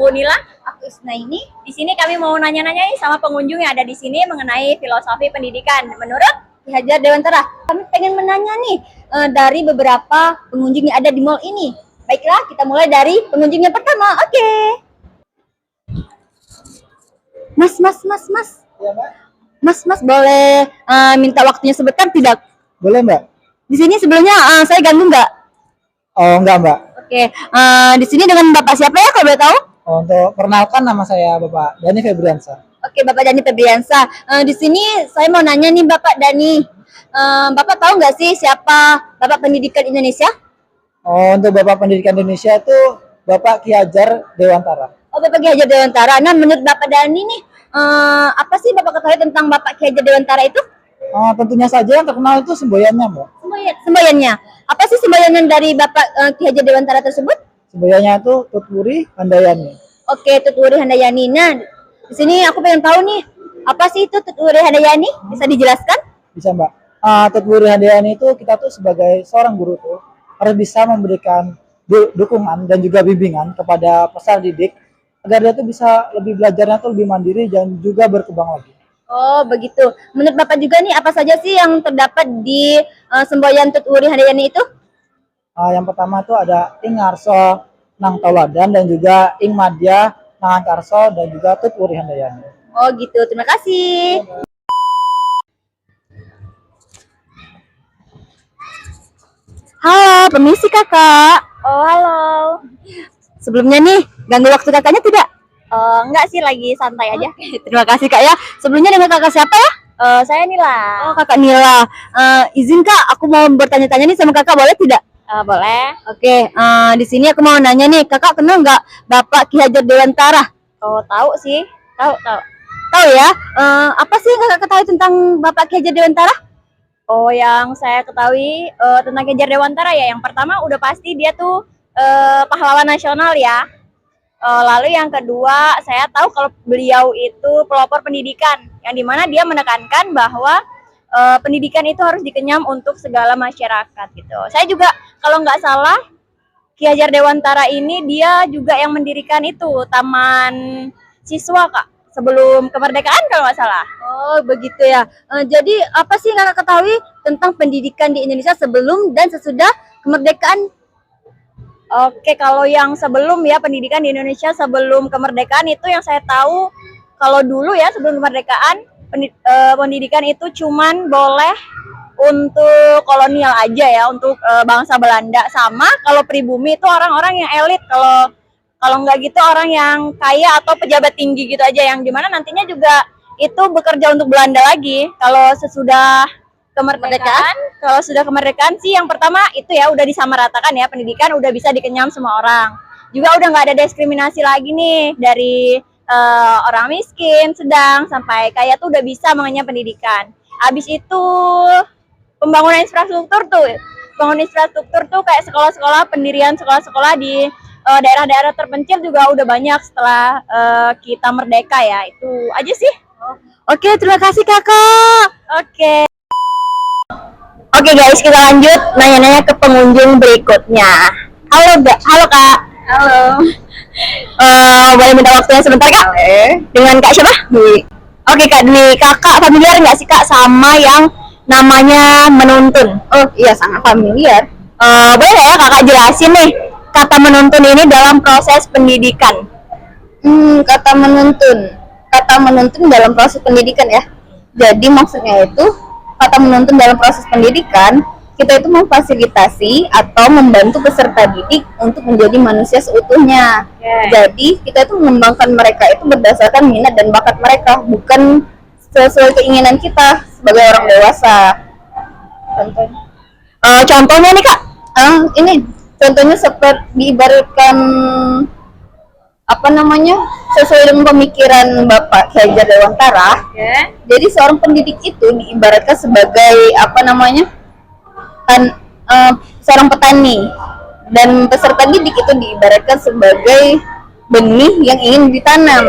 Aku Nila. Aku Isnaini. Di sini kami mau nanya-nanya nih sama pengunjung yang ada di sini mengenai filosofi pendidikan. Menurut Ki Hajar Dewantara. Kami pengen menanya nih dari beberapa pengunjung yang ada di mall ini. Baiklah, kita mulai dari pengunjung yang pertama. Oke. Mas. Ya, Mbak. Mas, boleh minta waktunya sebentar tidak? Boleh, Mbak? Di sini sebelumnya saya ganggu nggak? Oh, enggak, Mbak. Oke. Di sini dengan Bapak siapa ya kalau boleh tahu? Oh, untuk perkenalkan, nama saya Bapak Dani Febriansa. Oke, Bapak Dani Febriansa. Di sini saya mau nanya nih Bapak Dani. Bapak tahu nggak sih siapa Bapak Pendidikan Indonesia? Oh, untuk Bapak Pendidikan Indonesia itu Bapak Ki Hajar Dewantara. Oh, Bapak Ki Hajar Dewantara. Nah, menurut Bapak Dani nih, apa sih Bapak ketahui tentang Bapak Ki Hajar Dewantara itu? Oh, tentunya saja yang terkenal itu semboyannya, Mbak. Semboyannya. Apa sih semboyanan dari Bapak Ki Hajar Dewantara tersebut? Semboyannya itu Tutwuri Handayani. Oke, Tutwuri Handayani. Nah, di sini aku pengen tahu nih, apa sih itu Tutwuri Handayani? Bisa dijelaskan? Bisa, Mbak. Tutwuri Handayani itu kita tuh sebagai seorang guru tuh harus bisa memberikan dukungan dan juga bimbingan kepada peserta didik agar dia tuh bisa lebih belajarnya tuh lebih mandiri dan juga berkembang lagi. Oh, begitu. Menurut Bapak juga nih, apa saja sih yang terdapat di semboyan Tutwuri Handayani itu? Yang pertama itu ada Ing Ngarso Nang Tauladan dan juga Ing Madya Nang Karso dan juga Tutwuri Handayani. Oh gitu, terima kasih. Halo, permisi kakak. Oh, halo. Sebelumnya nih, ganggu waktu kakaknya tidak? Enggak sih, lagi santai aja. Terima kasih kak ya. Sebelumnya dengan kakak siapa ya? Saya Nila. Oh, kakak Nila. Izin kak, aku mau bertanya-tanya nih sama kakak, boleh tidak? Boleh. Oke, di sini aku mau nanya nih, kakak kenal nggak Bapak Ki Hajar Dewantara? Oh, tahu sih. Tahu. Tahu ya? Apa sih yang kakak ketahui tentang Bapak Ki Hajar Dewantara? Oh, yang saya ketahui tentang Ki Hajar Dewantara ya, yang pertama udah pasti dia tuh pahlawan nasional ya. Lalu yang kedua, saya tahu kalau beliau itu pelopor pendidikan, yang dimana dia menekankan bahwa pendidikan itu harus dikenyam untuk segala masyarakat gitu. Saya juga kalau nggak salah Ki Hajar Dewantara ini dia juga yang mendirikan itu taman siswa kak sebelum kemerdekaan kalau nggak salah. Oh begitu ya. Jadi apa sih yang kakak ketahui tentang pendidikan di Indonesia sebelum dan sesudah kemerdekaan? Oke, kalau yang sebelum ya pendidikan di Indonesia sebelum kemerdekaan itu yang saya tahu kalau dulu ya sebelum kemerdekaan pendidikan itu cuman boleh untuk kolonial aja ya, untuk bangsa Belanda, sama kalau pribumi itu orang-orang yang elit, kalau nggak gitu orang yang kaya atau pejabat tinggi gitu aja, yang dimana nantinya juga itu bekerja untuk Belanda lagi. Kalau sesudah kemerdekaan, kalau sudah kemerdekaan sih yang pertama itu ya udah disamaratakan ya, pendidikan udah bisa dikenyam semua orang, juga udah nggak ada diskriminasi lagi nih dari orang miskin, sedang sampai kaya tuh udah bisa mengenyam pendidikan. Habis itu pembangunan infrastruktur tuh kayak sekolah-sekolah, pendirian sekolah-sekolah di daerah-daerah terpencil juga udah banyak setelah kita merdeka ya. Itu aja sih. Oke, terima kasih kakak. Oke guys, kita lanjut nanya-nanya ke pengunjung berikutnya. Halo kak. Halo. Boleh minta waktunya sebentar kak? Dengan kak siapa? Dwi. Oke kak Dwi, kakak familiar nggak sih kak sama yang namanya menuntun? Oh iya, sangat familiar. Boleh nggak ya kakak jelasin nih kata menuntun ini dalam proses pendidikan? Kata menuntun dalam proses pendidikan ya. Jadi maksudnya itu kata menuntun dalam proses pendidikan, kita itu memfasilitasi atau membantu peserta didik untuk menjadi manusia seutuhnya. Jadi kita itu mengembangkan mereka itu berdasarkan minat dan bakat mereka, bukan sesuai keinginan kita sebagai orang dewasa. Contohnya nih kak? Ini contohnya seperti diibaratkan sesuai dengan pemikiran Bapak Ki Hajar Dewantara. Jadi seorang pendidik itu diibaratkan sebagai seorang petani, dan peserta didik itu diibaratkan sebagai benih yang ingin ditanam.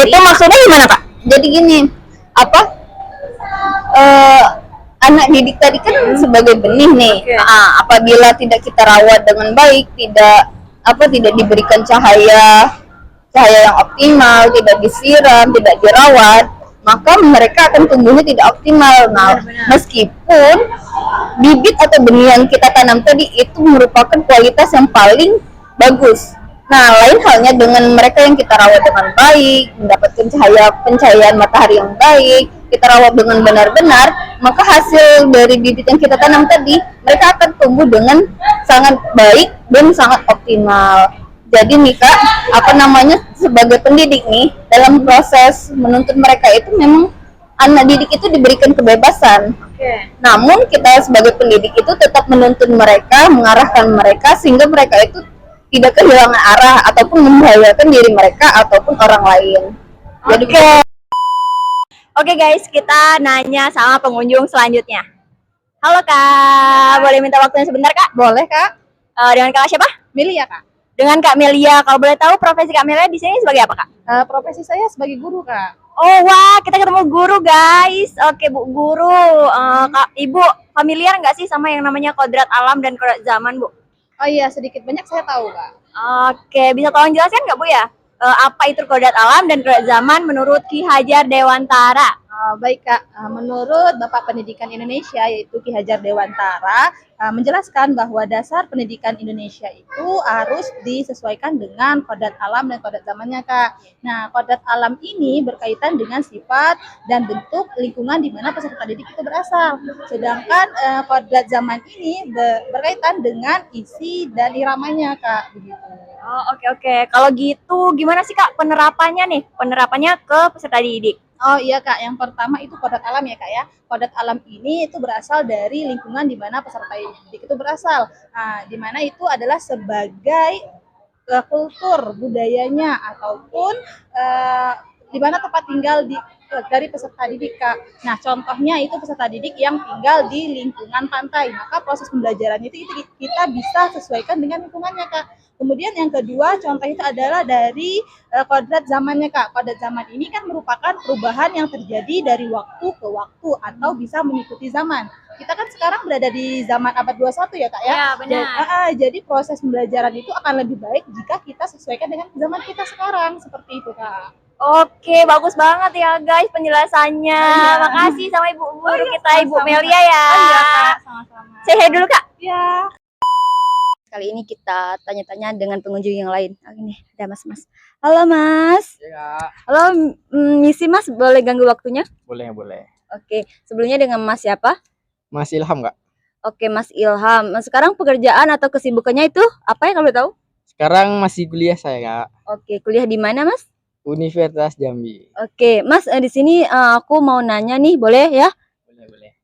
Itu maksudnya gimana kak? Jadi gini, anak didik tadi kan sebagai benih nih. Apabila tidak kita rawat dengan baik, tidak diberikan cahaya cahaya yang optimal, tidak disiram, tidak dirawat, maka mereka akan tumbuhnya tidak optimal. Nah, meskipun bibit atau benih yang kita tanam tadi itu merupakan kualitas yang paling bagus. Nah, lain halnya dengan mereka yang kita rawat dengan baik, mendapatkan pencahayaan matahari yang baik, kita rawat dengan benar-benar, maka hasil dari bibit yang kita tanam tadi, mereka akan tumbuh dengan sangat baik dan sangat optimal. Jadi nih Kak, sebagai pendidik nih, dalam proses menuntun mereka itu memang anak didik itu diberikan kebebasan. Namun kita sebagai pendidik itu tetap menuntun mereka, mengarahkan mereka sehingga mereka itu tidak kehilangan arah ataupun membahayakan diri mereka ataupun orang lain. Jadi Oke guys, kita nanya sama pengunjung selanjutnya. Halo Kak, boleh minta waktunya sebentar Kak? boleh Kak, Dengan Kak siapa? Melia Kak. Dengan Kak Melia. Kalau boleh tahu profesi Kak Melia di sini sebagai apa Kak? Profesi saya sebagai guru Kak. Oh wah, kita ketemu guru guys. Oke Bu Guru, Kak Ibu familiar nggak sih sama yang namanya kodrat alam dan kodrat zaman Bu? Oh iya, sedikit banyak saya tahu Kak. Oke, bisa tolong jelaskan nggak Bu ya? Apa itu kodrat alam dan kodrat zaman menurut Ki Hajar Dewantara? Baik Kak, menurut Bapak Pendidikan Indonesia yaitu Ki Hajar Dewantara menjelaskan bahwa dasar pendidikan Indonesia itu harus disesuaikan dengan kodrat alam dan kodrat zamannya Kak. Nah, kodrat alam ini berkaitan dengan sifat dan bentuk lingkungan di mana peserta didik itu berasal. Sedangkan kodrat zaman ini berkaitan dengan isi dan iramanya Kak, begitu. Oh oke. Kalau gitu gimana sih Kak penerapannya nih? Penerapannya ke peserta didik? Oh iya Kak, yang pertama itu kodrat alam ya Kak ya. Kodrat alam ini itu berasal dari lingkungan di mana peserta didik itu berasal. Nah, di mana itu adalah sebagai kultur budayanya ataupun di mana tempat tinggal dari peserta didik Kak. Nah, contohnya itu peserta didik yang tinggal di lingkungan pantai. Maka proses pembelajaran itu kita bisa sesuaikan dengan lingkungannya Kak. Kemudian yang kedua contoh itu adalah dari kodrat zamannya Kak. Kodrat zaman ini kan merupakan perubahan yang terjadi dari waktu ke waktu atau bisa mengikuti zaman. Kita kan sekarang berada di zaman abad 21 ya Kak ya. Iya, benar. Jadi proses pembelajaran itu akan lebih baik jika kita sesuaikan dengan zaman kita sekarang. Seperti itu Kak. Oke, bagus banget ya guys penjelasannya. Iya. Makasih sama Ibu Guru kita, Ibu sama-sama. Melia ya. Oh iya Kak, sama-sama. Say hi dulu Kak. Ya. Kali ini kita tanya-tanya dengan pengunjung yang lain. Ini ada Mas. Halo Mas. Ya, Halo misi Mas, boleh ganggu waktunya? boleh. Oke, sebelumnya dengan Mas siapa? Mas Ilham nggak? Oke, Mas Ilham. Nah, sekarang pekerjaan atau kesibukannya itu apa ya kalau boleh tahu? Sekarang masih kuliah saya Kak, Oke, kuliah di mana Mas? Universitas Jambi. Oke, Mas di sini aku mau nanya nih, boleh ya? Boleh.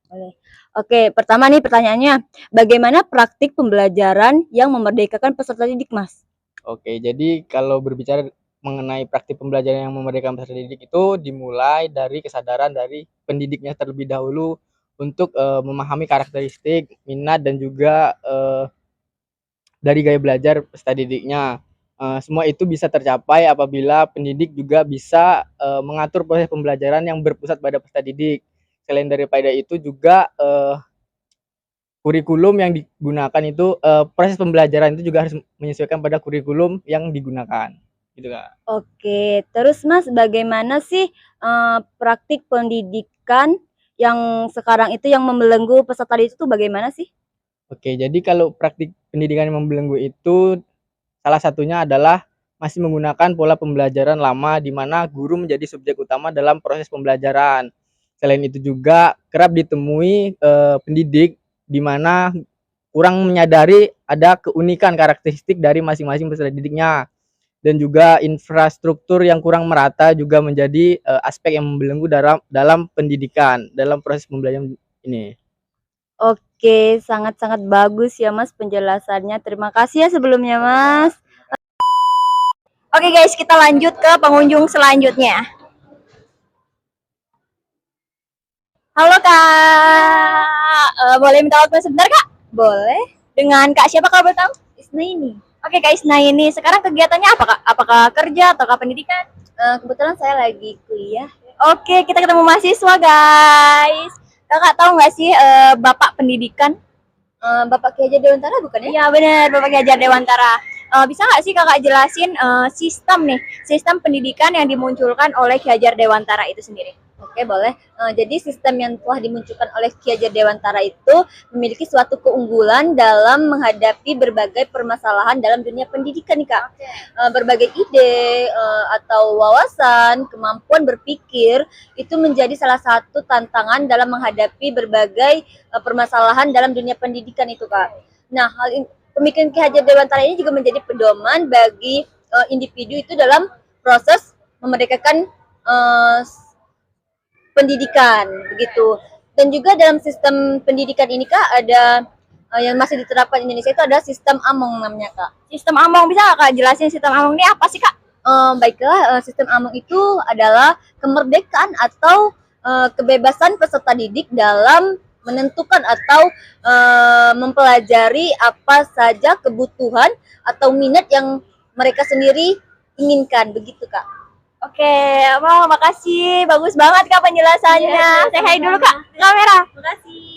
Oke, pertama nih pertanyaannya, bagaimana praktik pembelajaran yang memerdekakan peserta didik, Mas? Oke, jadi kalau berbicara mengenai praktik pembelajaran yang memerdekakan peserta didik itu dimulai dari kesadaran dari pendidiknya terlebih dahulu untuk memahami karakteristik, minat dan juga dari gaya belajar peserta didiknya. Semua itu bisa tercapai apabila pendidik juga bisa mengatur proses pembelajaran yang berpusat pada peserta didik. Selain daripada itu juga kurikulum yang digunakan itu proses pembelajaran itu juga harus menyesuaikan pada kurikulum yang digunakan, gitu Kak. Oke, terus Mas, bagaimana sih praktik pendidikan yang sekarang itu yang membelenggu peserta didik itu bagaimana sih? Oke, jadi kalau praktik pendidikan yang membelenggu itu salah satunya adalah masih menggunakan pola pembelajaran lama di mana guru menjadi subjek utama dalam proses pembelajaran. Selain itu juga kerap ditemui pendidik di mana kurang menyadari ada keunikan karakteristik dari masing-masing peserta didiknya, dan juga infrastruktur yang kurang merata juga menjadi aspek yang membelenggu dalam pendidikan dalam proses pembelajaran ini. Oke, sangat-sangat bagus ya Mas penjelasannya. Terima kasih ya sebelumnya Mas. Oke guys, kita lanjut ke pengunjung selanjutnya. Halo Kak, boleh minta waktu sebentar Kak? Boleh. Dengan Kak siapa kalau boleh tahu? Isnaini. Oke Kak Isnaini, sekarang kegiatannya apa Kak? Apakah kerja atau pendidikan? Kebetulan saya lagi kuliah. Oke, kita ketemu mahasiswa guys. Kakak tahu nggak sih Bapak Pendidikan? Bapak Ki Hajar Dewantara bukan ya? Iya benar, Bapak Ki Hajar Dewantara. Bisa nggak sih kakak jelasin sistem pendidikan yang dimunculkan oleh Ki Hajar Dewantara itu sendiri? Oke, boleh. Jadi sistem yang telah dimunculkan oleh Ki Hajar Dewantara itu memiliki suatu keunggulan dalam menghadapi berbagai permasalahan dalam dunia pendidikan nih Kak. Berbagai ide atau wawasan, kemampuan berpikir itu menjadi salah satu tantangan dalam menghadapi berbagai permasalahan dalam dunia pendidikan itu Kak. Nah, pemikiran Ki Hajar Dewantara ini juga menjadi pedoman bagi individu itu dalam proses memerdekakan pendidikan begitu. Dan juga dalam sistem pendidikan ini Kak ada yang masih diterapkan di Indonesia itu ada sistem Among namanya Kak. Sistem Among, bisa nggak kak jelasin sistem Among ini apa sih kak? Baiklah, sistem Among itu adalah kemerdekaan atau kebebasan peserta didik dalam menentukan atau mempelajari apa saja kebutuhan atau minat yang mereka sendiri inginkan begitu Kak. Oke, makasih. Bagus banget kak penjelasannya. Iya, Saya hai dulu sama-sama. kak, kamera. Terima kasih.